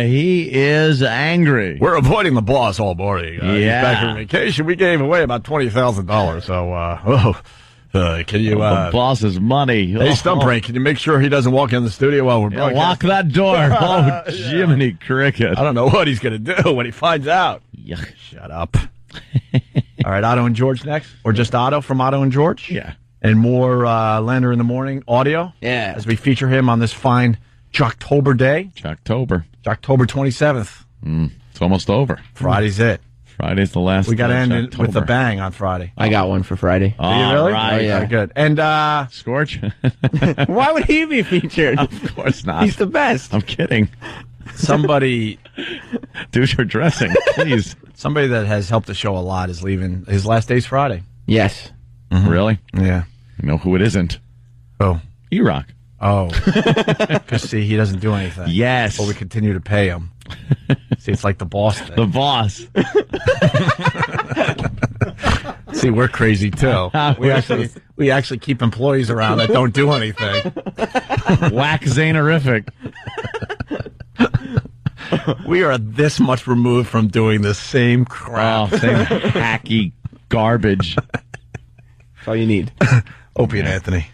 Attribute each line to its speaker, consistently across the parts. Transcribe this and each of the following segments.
Speaker 1: He is angry.
Speaker 2: We're avoiding the boss all morning.
Speaker 1: Yeah.
Speaker 2: He's back from vacation. We gave away about $20,000. So, can you...
Speaker 1: the boss's money.
Speaker 2: Hey, Stumpbrain, can you make sure he doesn't walk in the studio while we're broadcasting?
Speaker 1: Lock that door. Oh, Jiminy Cricket.
Speaker 2: I don't know what he's going to do when he finds out.
Speaker 1: Yuck.
Speaker 2: Shut up. All right, Otto and George next? Or just Otto from Otto and George?
Speaker 1: Yeah.
Speaker 2: And more Lander in the Morning audio?
Speaker 3: Yeah.
Speaker 2: As we feature him on this fine Jocktober day.
Speaker 1: Jocktober.
Speaker 2: October 27th.
Speaker 1: It's almost over.
Speaker 2: Friday's it.
Speaker 1: Friday's the last.
Speaker 2: We got to end it with a
Speaker 1: Jocktober.
Speaker 2: bang on Friday.
Speaker 3: I got one for Friday.
Speaker 2: Do you really?
Speaker 1: Right.
Speaker 3: Oh, yeah.
Speaker 2: Very good. And
Speaker 1: Scorch?
Speaker 3: Why would he be featured?
Speaker 1: Of course not.
Speaker 3: He's the best.
Speaker 1: I'm kidding.
Speaker 2: somebody
Speaker 1: Do your dressing, please.
Speaker 2: somebody that has helped the show a lot is leaving. His last day's Friday.
Speaker 3: Yes.
Speaker 1: Really?
Speaker 2: Yeah.
Speaker 1: You know who it isn't?
Speaker 2: Oh.
Speaker 1: E-Rock.
Speaker 2: Oh. Because, see, he doesn't do anything.
Speaker 1: Yes.
Speaker 2: But we continue to pay him. See, it's like the boss thing.
Speaker 1: The boss.
Speaker 2: See, we're crazy, too. We actually keep employees around that don't do anything.
Speaker 1: Whack Zanerific.
Speaker 2: We are this much removed from doing the same crap.
Speaker 1: Oh, same hacky garbage.
Speaker 3: That's all you need.
Speaker 2: Opie and Anthony.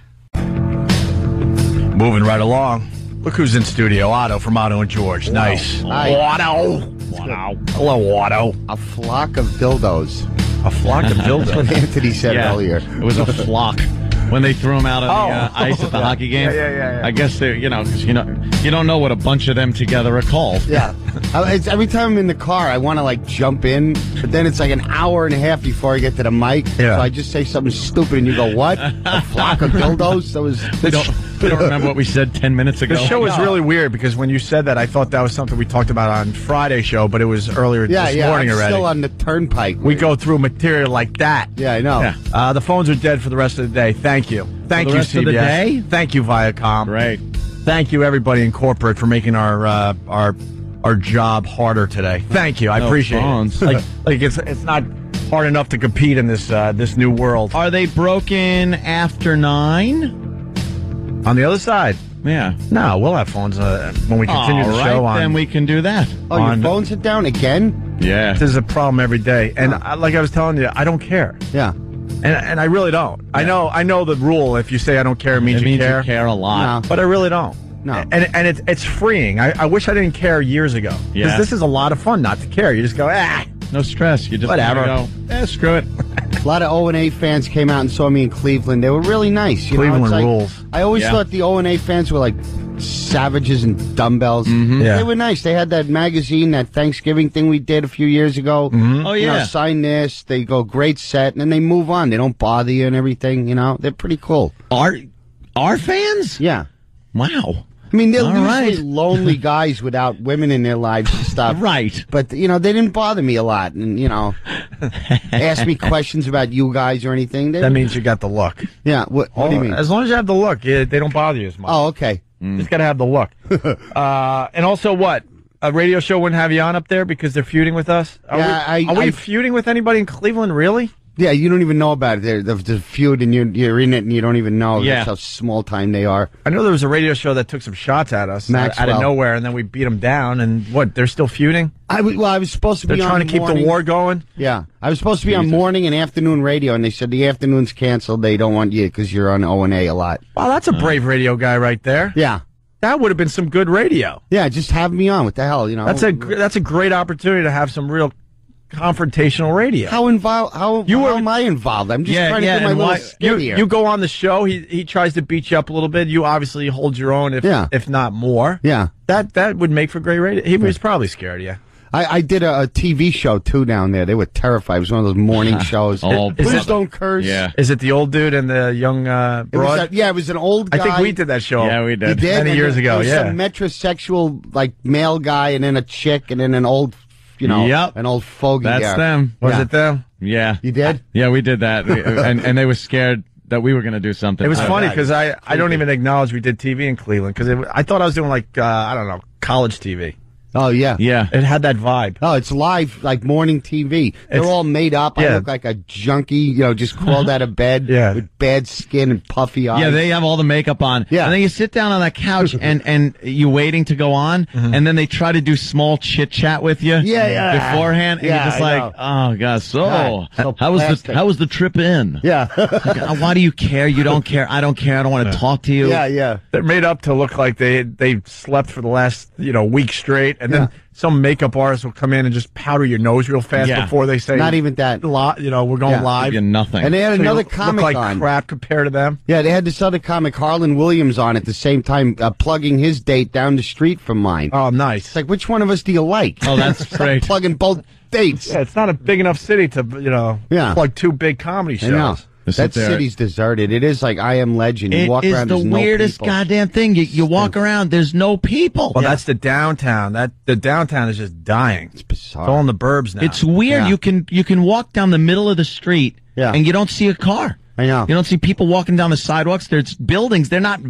Speaker 2: Moving right along. Look who's in studio. Otto from Otto and George. Nice.
Speaker 3: Hi.
Speaker 2: Otto.
Speaker 1: Wow.
Speaker 2: Hello, Otto.
Speaker 4: A flock of dildos.
Speaker 2: A flock of
Speaker 4: That's what
Speaker 2: dildos.
Speaker 4: Anthony said earlier.
Speaker 1: It was a flock. When they threw him out on the ice at the hockey game,
Speaker 2: Yeah.
Speaker 1: I guess they, because you don't know what a bunch of them together are called.
Speaker 4: Yeah. Every time I'm in the car, I want to like jump in, but then it's like an hour and a half before I get to the mic.
Speaker 2: Yeah.
Speaker 4: So I just say something stupid, and you go, "What? A flock of dildos?" That was.
Speaker 1: They don't remember what we said 10 minutes ago.
Speaker 2: The show was really weird because when you said that, I thought that was something we talked about on Friday's show, but it was earlier this morning
Speaker 4: I'm
Speaker 2: already.
Speaker 4: still on the turnpike.
Speaker 2: We go through material like that.
Speaker 4: Yeah, I know.
Speaker 1: Yeah.
Speaker 2: The phones are dead for the rest of the day. Thank you. Thank you,
Speaker 1: rest of
Speaker 2: CBS.
Speaker 1: the day?
Speaker 2: Thank you, Viacom.
Speaker 1: Right.
Speaker 2: Thank you, everybody in corporate, for making our job harder today. Thank you. I
Speaker 1: No
Speaker 2: appreciate
Speaker 1: phones.
Speaker 2: it. Like it's not hard enough to compete in this new world.
Speaker 1: Are they broken after 9?
Speaker 2: On the other side,
Speaker 1: Yeah.
Speaker 2: no, we'll have phones when we continue
Speaker 1: All
Speaker 2: the
Speaker 1: right,
Speaker 2: show on.
Speaker 1: then we can do that.
Speaker 4: Oh, your
Speaker 2: on-
Speaker 4: phones are down again?
Speaker 1: Yeah.
Speaker 2: This is a problem every day, and like I was telling you, I don't care,
Speaker 4: Yeah.
Speaker 2: and I really don't.
Speaker 1: Yeah.
Speaker 2: I know the rule. If you say I don't care, it means
Speaker 1: It
Speaker 2: you
Speaker 1: means
Speaker 2: care.
Speaker 1: you care a lot.
Speaker 4: No.
Speaker 2: But I really don't.
Speaker 4: No.
Speaker 2: And it's freeing. I wish I didn't care years ago. Because
Speaker 1: Yeah.
Speaker 2: this is a lot of fun not to care. You just go,
Speaker 1: No stress. You just
Speaker 2: Whatever.
Speaker 1: Go, screw it.
Speaker 4: A lot of O&A fans came out and saw me in Cleveland. They were really nice. You know,
Speaker 2: Cleveland
Speaker 4: it's like,
Speaker 2: rules.
Speaker 4: I always
Speaker 1: Yeah.
Speaker 4: thought the O&A fans were like savages and dumbbells.
Speaker 2: Yeah.
Speaker 4: They were nice. They had that magazine, that Thanksgiving thing we did a few years ago.
Speaker 1: Oh,
Speaker 4: You know,
Speaker 1: yeah.
Speaker 4: sign this. They go, great set, and then they move on. They don't bother you and everything, you know. They're pretty cool.
Speaker 1: Our fans?
Speaker 4: Yeah.
Speaker 1: Wow.
Speaker 4: I mean, they're
Speaker 1: All
Speaker 4: usually
Speaker 1: right.
Speaker 4: lonely guys without women in their lives and stuff.
Speaker 1: Right.
Speaker 4: But, you know, they didn't bother me a lot and, you know, ask me questions about you guys or anything. They,
Speaker 2: that means you got the look.
Speaker 4: yeah, what do you mean?
Speaker 2: As long as you have the look, they don't bother you as much.
Speaker 4: Oh, okay.
Speaker 2: Just got to have the look. And also, what? A radio show wouldn't have you on up there because they're feuding with us? Are we feuding with anybody in Cleveland, really?
Speaker 4: Yeah, you don't even know about it. The feud, and you're in it, and you don't even know.
Speaker 1: Yeah.
Speaker 4: That's how small time they are.
Speaker 2: I know there was a radio show that took some shots at us out of
Speaker 4: Maxwell.
Speaker 2: nowhere, and then we beat them down. And what? They're still feuding?
Speaker 4: I was supposed to
Speaker 2: They're
Speaker 4: be on
Speaker 2: trying to keep
Speaker 4: morning.
Speaker 2: the war going?
Speaker 4: Yeah, I was supposed to be on morning and afternoon radio, and they said the afternoon's canceled. They don't want you because you're on O&A a lot.
Speaker 2: Wow, that's a brave radio guy right there.
Speaker 4: Yeah,
Speaker 2: That would have been some good radio.
Speaker 4: yeah. Just have me on. What the hell, you know?
Speaker 2: That's a great opportunity to have some real confrontational radio.
Speaker 4: How involved? How am I involved? I'm just trying to do my
Speaker 1: and
Speaker 4: little
Speaker 1: why-
Speaker 4: skit here.
Speaker 2: You go on the show. He tries to beat you up a little bit. You obviously hold your own, if not more.
Speaker 4: Yeah.
Speaker 2: That would make for great radio. He was probably scared of you.
Speaker 4: I did a TV show too down there. They were terrified. It was one of those morning shows.
Speaker 1: Oh,
Speaker 4: Please don't curse.
Speaker 1: Yeah.
Speaker 2: Is it the old dude and the young broad?
Speaker 4: It was an old guy.
Speaker 2: I think we did that show.
Speaker 1: Yeah, we
Speaker 4: You
Speaker 1: did.
Speaker 4: did?
Speaker 2: Many years ago,
Speaker 4: There was
Speaker 2: yeah.
Speaker 4: some metrosexual, like, male guy, and then a chick, and then an old,
Speaker 1: Yep.
Speaker 4: an old fogey
Speaker 1: That's
Speaker 4: guy.
Speaker 1: them.
Speaker 2: Was
Speaker 4: Yeah.
Speaker 2: it them?
Speaker 1: Yeah.
Speaker 4: You did?
Speaker 1: Yeah, we did that. and they were scared that we were going to do something.
Speaker 2: It was funny
Speaker 4: yeah.
Speaker 2: because I don't even acknowledge we did TV in Cleveland because I thought I was doing like I don't know, college TV.
Speaker 4: Oh, yeah.
Speaker 1: Yeah.
Speaker 2: It had that vibe.
Speaker 4: Oh, it's live, like morning TV. They're all made up.
Speaker 2: Yeah.
Speaker 4: I look like a junkie, just crawled out of bed with bad skin and puffy eyes.
Speaker 1: Yeah, they have all the makeup on.
Speaker 4: Yeah.
Speaker 1: And then you sit down on that couch and you waiting to go on, and then they try to do small chit chat with you beforehand, and you're just like, oh god, so how was the trip in?
Speaker 4: Yeah.
Speaker 1: Like, why do you care? You don't care. I don't care. I don't want to talk to you.
Speaker 4: Yeah.
Speaker 2: They're made up to look like they slept for the last week straight, and then some makeup artist will come in and just powder your nose real fast before they say
Speaker 4: not even that.
Speaker 2: We're going live.
Speaker 1: Give you nothing.
Speaker 4: And they had another
Speaker 2: look
Speaker 4: comic
Speaker 2: like
Speaker 4: on.
Speaker 2: crap compared to them.
Speaker 4: Yeah, they had this other comic, Harlan Williams, on at the same time, plugging his date down the street from mine.
Speaker 2: Oh, nice.
Speaker 4: It's like, which one of us do you like?
Speaker 1: Oh, that's great.
Speaker 4: Plugging both dates.
Speaker 2: Yeah, it's not a big enough city to plug two big comedy shows.
Speaker 4: I know. That city's deserted. It is like I Am Legend. You walk around,
Speaker 1: it's the weirdest goddamn thing. You walk around, there's no people.
Speaker 2: Well, that's the downtown. The downtown is just dying.
Speaker 4: It's bizarre.
Speaker 2: It's all in the burbs now.
Speaker 1: It's weird.
Speaker 4: Yeah.
Speaker 1: You can walk down the middle of the street and you don't see a car.
Speaker 4: I know.
Speaker 1: You don't see people walking down the sidewalks. There's buildings. They're not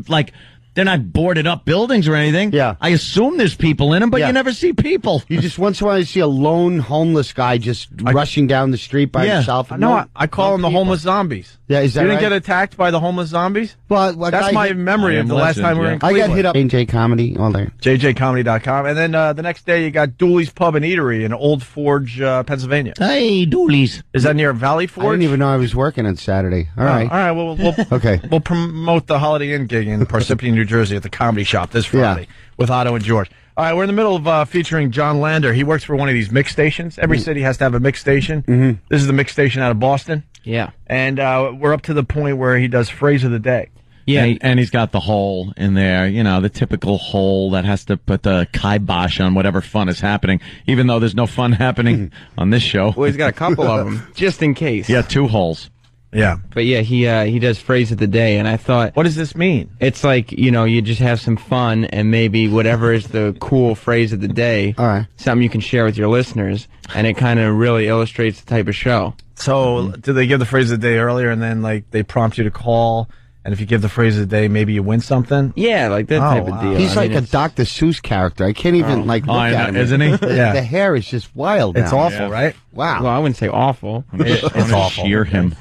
Speaker 1: boarded up buildings or anything.
Speaker 4: Yeah.
Speaker 1: I assume there's people in them, but you never see people.
Speaker 4: You just once in a while you see a lone homeless guy just rushing down the street by himself.
Speaker 2: No, I call them the homeless zombies.
Speaker 4: Yeah, is that
Speaker 2: You didn't
Speaker 4: right?
Speaker 2: get attacked by the homeless zombies?
Speaker 4: Well,
Speaker 2: that's my memory of the last time we were in
Speaker 4: I
Speaker 2: Cleveland.
Speaker 4: got hit up. JJ Comedy, all there.
Speaker 2: JJComedy.com. And then the next day you got Dooley's Pub and Eatery in Old Forge, Pennsylvania.
Speaker 1: Hey, Dooley's.
Speaker 2: Is that near Valley Forge?
Speaker 4: I didn't even know I was working on Saturday. All right.
Speaker 2: All right. Well,
Speaker 4: okay.
Speaker 2: We'll promote the Holiday Inn gig in Parsippany, New Jersey at the Comedy Shop this Friday with Otto and George. All right, we're in the middle of featuring John Lander. He works for one of these mix stations. Every city has to have a mix station. Mm-hmm. This is the mix station out of Boston.
Speaker 3: Yeah.
Speaker 2: And we're up to the point where he does phrase of the day.
Speaker 1: Yeah, and he's got the hole in there, the typical hole that has to put the kibosh on whatever fun is happening, even though there's no fun happening on this show.
Speaker 3: Well, he's got a couple of them, just in case.
Speaker 1: Yeah, 2 holes.
Speaker 2: Yeah.
Speaker 3: But yeah, he does phrase of the day, and I thought,
Speaker 2: what does this mean?
Speaker 3: It's like, you just have some fun, and maybe whatever is the cool phrase of the day,
Speaker 4: all right,
Speaker 3: something you can share with your listeners, and it kind of really illustrates the type of show.
Speaker 2: So, do they give the phrase of the day earlier, and then they prompt you to call? And if you give the phrase of the day, maybe you win something?
Speaker 3: Yeah, like that type of deal.
Speaker 4: He's like a Dr. Seuss character. I can't even look at him.
Speaker 1: Isn't he?
Speaker 4: The hair is just wild.
Speaker 2: It's awful, right?
Speaker 4: Wow.
Speaker 3: Well, I wouldn't say awful.
Speaker 1: It's awful. Shear him.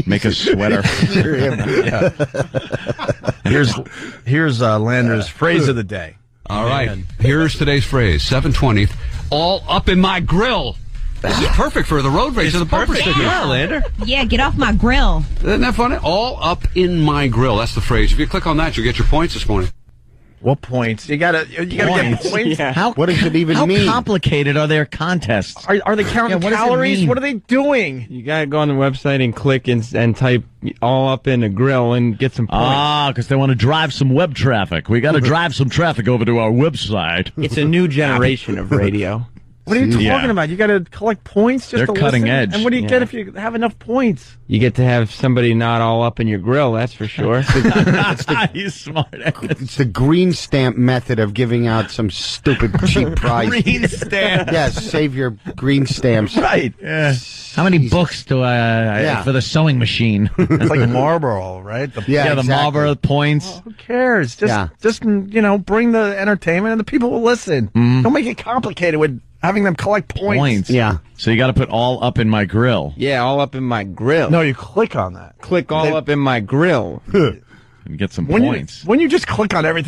Speaker 1: Make a sweater.
Speaker 4: Shear him.
Speaker 2: Here's Lander's phrase of the day.
Speaker 5: All right. Here's today's phrase. 720th. All up in my grill. This is perfect for the road race of the bumper sticker.
Speaker 1: Yeah, Lander.
Speaker 6: Yeah, get off my grill.
Speaker 5: Isn't that funny? All up in my grill. That's the phrase. If you click on that, you'll get your points this morning.
Speaker 2: What points? You gotta get points.
Speaker 3: Yeah.
Speaker 4: What does it even mean?
Speaker 1: How complicated are their contests?
Speaker 2: Are they counting
Speaker 1: what does it
Speaker 2: calories?
Speaker 1: mean?
Speaker 2: What are they doing?
Speaker 3: You gotta go on the website and click and type all up in a grill and get some points.
Speaker 1: Because they want to drive some web traffic. We got to drive some traffic over to our website.
Speaker 3: It's a new generation of radio.
Speaker 2: What are you talking about? You got to collect points just
Speaker 1: They're
Speaker 2: to
Speaker 1: cutting
Speaker 2: listen?
Speaker 1: edge.
Speaker 2: And what do you get if you have enough points?
Speaker 3: You get to have somebody not all up in your grill, that's for sure.
Speaker 1: He's smart.
Speaker 4: It's the green stamp method of giving out some stupid cheap prize.
Speaker 1: Green stamp.
Speaker 4: Yes, save your green stamps.
Speaker 2: Right.
Speaker 1: Yeah. How many books do I for the sewing machine?
Speaker 2: It's like Marlboro, right?
Speaker 1: The
Speaker 4: exactly.
Speaker 1: Marlboro points.
Speaker 2: Who cares? Just bring the entertainment and the people will listen. Don't make it complicated with having them collect points.
Speaker 4: Yeah.
Speaker 1: So you got to put all up in my grill.
Speaker 3: Yeah, all up in my grill.
Speaker 2: No, you click on that.
Speaker 3: Click all up in my grill.
Speaker 1: And get some points.
Speaker 2: When you just click on everything